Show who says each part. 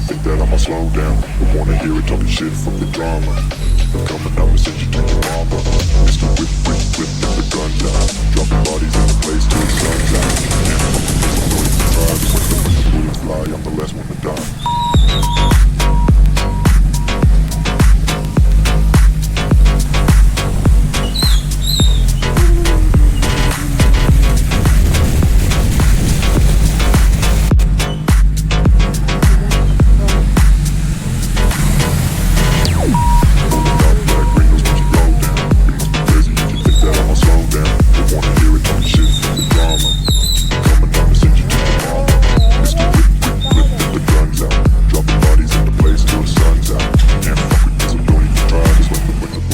Speaker 1: think that I'ma slow down. I wanna hear it talking shit from the drama. Coming up and send you to your mama. Mr. Whip, whip, whip, and the gun down. Dropping bodies in the place till it's